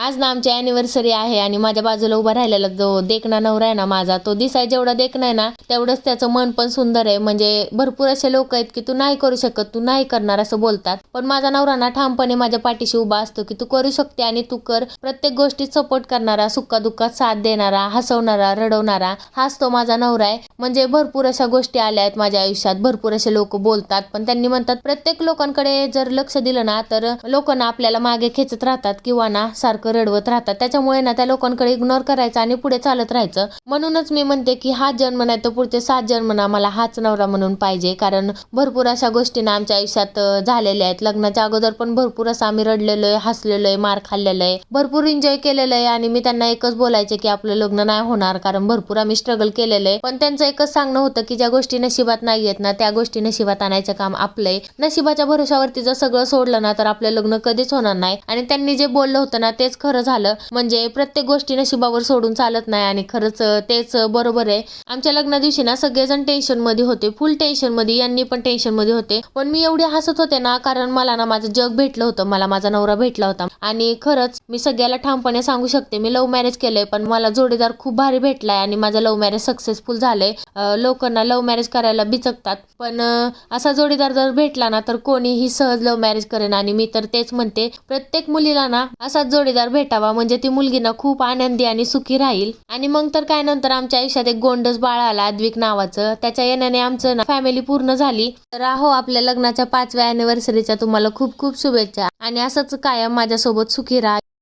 आज ना आमची अॅनिव्हर्सरी आहे आणि माझ्या बाजूला उभा राहिलेला जो देखणा नवरा आहे ना माझा, तो दिसाय जेवढा देखणा आहे ना तेवढंच त्याचं मन पण सुंदर आहे. म्हणजे भरपूर असे लोक आहेत की तू नाही करू शकत, तू नाही करणार असं बोलतात, पण माझा नवरा ना ठामपणे माझ्या पाठीशी उभा असतो की तू करू शकते आणि तू कर. प्रत्येक गोष्टीत सपोर्ट करणारा, सुखादुःखात साथ देणारा, हसवणारा, रडवणारा हाच तो माझा नवरा आहे. म्हणजे भरपूर अशा गोष्टी आल्या आहेत माझ्या आयुष्यात, भरपूर असे लोक बोलतात, पण त्यांनी म्हणतात प्रत्येक लोकांकडे जर लक्ष दिलं ना तर लोक ना आपल्याला मागे खेचत राहतात किंवा ना सारखं रडवत राहतात. त्याच्यामुळे ना त्या लोकांकडे इग्नोर करायचं आणि पुढे चालत राहायचं. म्हणूनच मी म्हणते की हा जन्म नाही तर पुढचे 7 जन्म ना मला हाच नवरा म्हणून पाहिजे. कारण भरपूर अशा गोष्टी ना आमच्या आयुष्यात झालेल्या आहेत. लग्नाच्या अगोदर पण भरपूर असं आम्ही रडलेलो आहे, हसलेलो आहे, मार खाल्लेलं आहे, भरपूर एन्जॉय केलेलं आहे. आणि मी त्यांना एकच बोलायचे की आपलं लग्न नाही होणार, कारण भरपूर आम्ही स्ट्रगल केलेलं आहे. पण त्यांचं एकच सांगणं होतं की ज्या गोष्टी नशिबात नाही आहेत ना त्या गोष्टी नशिबात आणायचं काम आपलं आहे. नशिबाच्या भरोशावरती जर सगळं सोडलं ना तर आपलं लग्न कधीच होणार नाही. आणि त्यांनी जे बोललं होतं ना तेच खरं झालं. म्हणजे प्रत्येक गोष्टी नशिबावर सोडून चालत नाही आणि खरंच तेच बरोबर आहे. आमच्या लग्ना दिवशी ना सगळेजण टेन्शन मध्ये होते, फुल टेन्शन मध्ये, यांनी पण टेन्शन मध्ये होते, पण मी एवढी हसत होते ना कारण मला ना माझं जग भेटलं होतं, मला माझा नवरा भेटला होता. आणि खरंच मी सगळ्याला ठामपणे सांगू शकते मी लव्ह मॅरेज केलंय, पण मला जोडीदार खूप भारी भेटलाय आणि माझं लव्ह मॅरेज सक्सेसफुल झालंय. लोकांना लव्ह मॅरेज करायला बिचकतात, पण असा जोडीदार जर भेटला ना तर कोणीही सहज लव्ह मॅरेज करेन. आणि मी तर तेच म्हणते प्रत्येक मुलीला ना असाच जोडीदार भेटावा, म्हणजे ती मुलगी ना खूप आनंदी आणि सुखी राहील. आणि मग तर काय, नंतर आमच्या आयुष्यात एक गोंडस बाळ आला अद्विक नावाचं. त्याच्या येण्याने आमचं ना फॅमिली पूर्ण झाली. तर आहो आपल्या लग्नाच्या 5व्या अॅनिव्हर्सरीच्या तुम्हाला खूप खूप शुभेच्छा आणि असंच कायम माझ्यासोबत सुखी राहा.